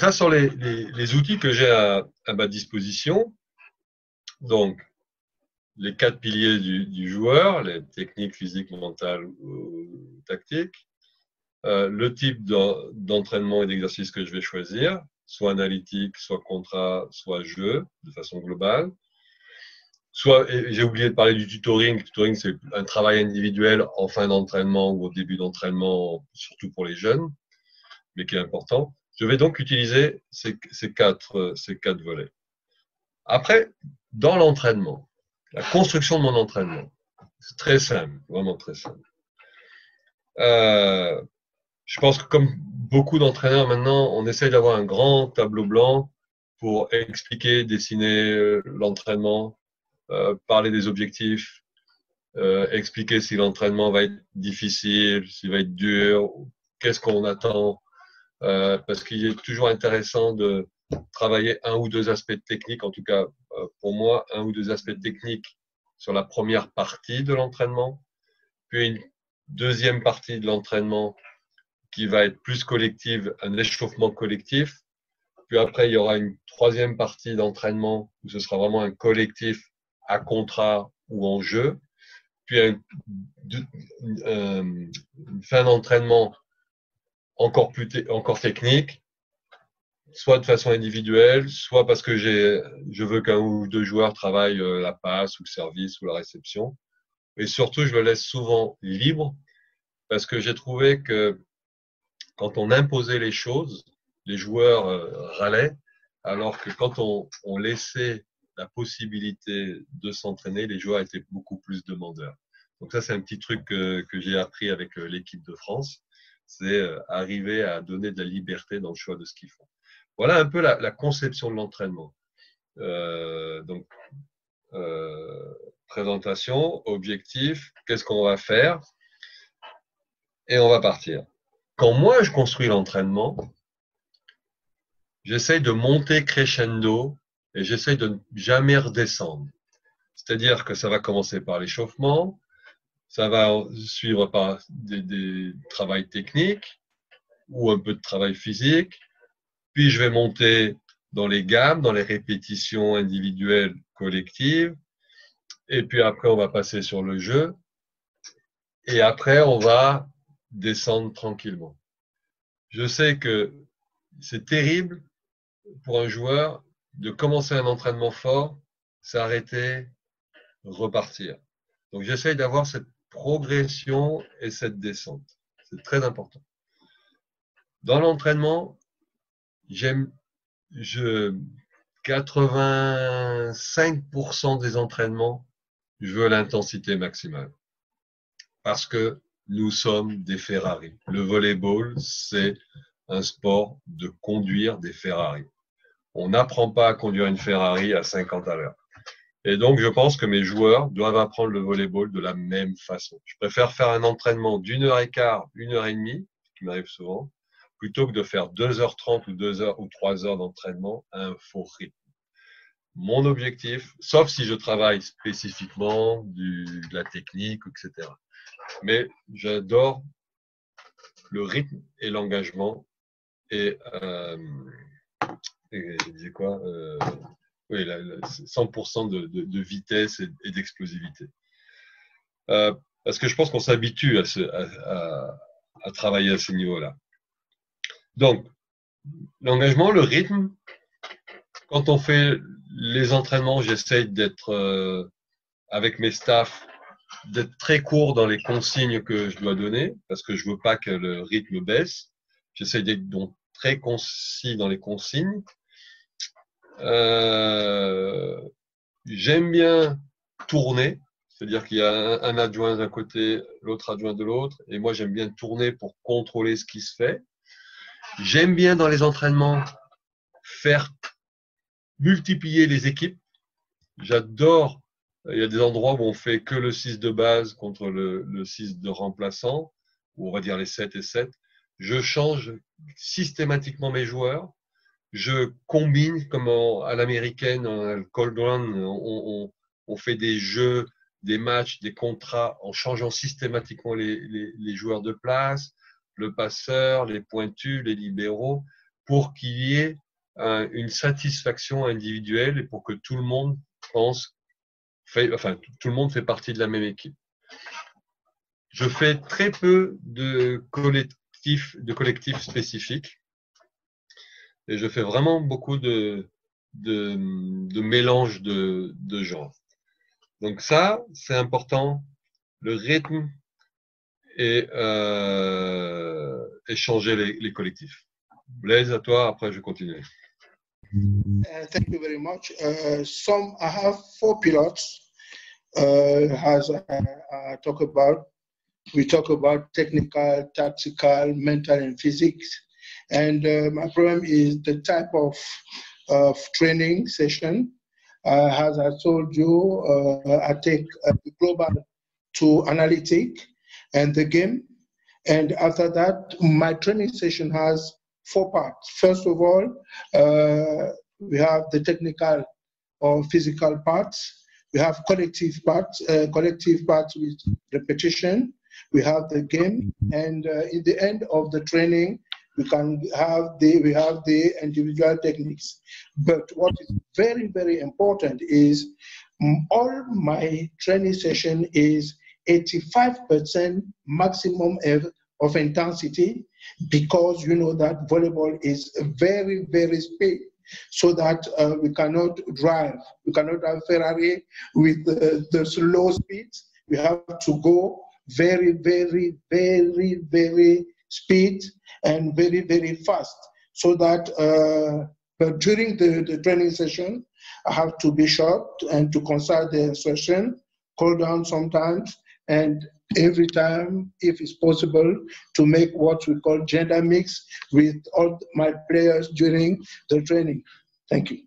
là, sur les outils que j'ai à ma disposition, donc les 4 piliers du joueur, les techniques physiques, mentales ou tactiques, le type d'entraînement et d'exercice que je vais choisir, soit analytique, soit contrat, soit jeu, de façon globale. Soit, j'ai oublié de parler du tutoring. Le tutoring, c'est un travail individuel en fin d'entraînement ou au début d'entraînement, surtout pour les jeunes, mais qui est important. Je vais donc utiliser ces quatre volets. Après, dans l'entraînement, la construction de mon entraînement, c'est très simple, vraiment très simple. Je pense que comme beaucoup d'entraîneurs maintenant, on essaye d'avoir un grand tableau blanc pour expliquer, dessiner l'entraînement, parler des objectifs, expliquer si l'entraînement va être difficile, s'il va être dur, qu'est-ce qu'on attend, parce qu'il est toujours intéressant de travailler un ou deux aspects techniques, en tout cas pour moi, un ou deux aspects techniques sur la première partie de l'entraînement, puis une deuxième partie de l'entraînement qui va être plus collective, un échauffement collectif, puis après il y aura une troisième partie d'entraînement où ce sera vraiment un collectif à contrat ou en jeu, puis une fin d'entraînement encore technique, soit de façon individuelle, soit parce que je veux qu'un ou deux joueurs travaillent la passe ou le service ou la réception. Et surtout, je le laisse souvent libre parce que j'ai trouvé que quand on imposait les choses, les joueurs râlaient, alors que quand on laissait la possibilité de s'entraîner, les joueurs étaient beaucoup plus demandeurs. Donc ça, c'est un petit truc que j'ai appris avec l'équipe de France, c'est arriver à donner de la liberté dans le choix de ce qu'ils font. Voilà un peu la conception de l'entraînement. Donc, présentation, objectif, qu'est-ce qu'on va faire et on va partir. Quand moi, je construis l'entraînement, j'essaye de monter crescendo et j'essaye de ne jamais redescendre. C'est-à-dire que ça va commencer par l'échauffement, ça va suivre par des travails techniques ou un peu de travail physique, puis je vais monter dans les gammes, dans les répétitions individuelles, collectives, et puis après on va passer sur le jeu, et après on va descendre tranquillement. Je sais que c'est terrible pour un joueur de commencer un entraînement fort, s'arrêter, repartir. Donc j'essaye d'avoir cette progression et cette descente. C'est très important. Dans l'entraînement, 85% des entraînements, je veux l'intensité maximale. Parce que nous sommes des Ferrari. Le volleyball, c'est un sport de conduire des Ferrari. On n'apprend pas à conduire une Ferrari à 50 à l'heure. Et donc, je pense que mes joueurs doivent apprendre le volleyball de la même façon. Je préfère faire un entraînement d'1h15, 1h30, ce qui m'arrive souvent, plutôt que de faire 2h30 ou 2h ou 3h d'entraînement à un faux rythme. Mon objectif, sauf si je travaille spécifiquement de la technique, etc. Mais j'adore le rythme et l'engagement et je disais quoi oui, 100% de vitesse et d'explosivité. Parce que je pense qu'on s'habitue à travailler à ce niveau-là. Donc, l'engagement, le rythme, quand on fait les entraînements, j'essaye d'être avec mes staffs, d'être très court dans les consignes que je dois donner, parce que je veux pas que le rythme baisse. J'essaye d'être donc très concis dans les consignes. J'aime bien tourner, c'est-à-dire qu'il y a un adjoint d'un côté, l'autre adjoint de l'autre, et moi j'aime bien tourner pour contrôler ce qui se fait. J'aime bien dans les entraînements faire multiplier les équipes. J'adore, il y a des endroits où on fait que le 6 de base contre le 6 de remplaçant, ou on va dire les 7 et 7. Je change systématiquement mes joueurs. Je combine comme à l'américaine, le cold run, on fait des jeux, des matchs, des contrats en changeant systématiquement les joueurs de place, le passeur, les pointus, les libéraux. pour qu'il y ait une satisfaction individuelle et pour que tout le monde tout le monde fait partie de la même équipe. Je fais très peu de collectifs spécifiques et je fais vraiment beaucoup de mélange de genres. Donc ça, c'est important, le rythme et changer les collectifs. Blaise, à toi, après je continue. Thank you very much. I have 4 pillars as I talk about. We talk about technical, tactical, mental, and physics. And my problem is the type of training session. As I told you, I take the global to analytic and the game. And after that, my training session has 4 parts. First of all, we have the technical or physical parts. We have collective parts with repetition. We have the game, and in the end of the training, we have the individual techniques. But what is very, very important is all my training session is 85% maximum of intensity, because you know that volleyball is very, very speed, so that we cannot drive. We cannot have Ferrari with the slow speeds. We have to go very, very, very, very speed and very, very fast, so that but during the training session, I have to be short and to consult the instruction, cool down sometimes, and every time, if it's possible, to make what we call gender mix with all my players during the training. Thank you.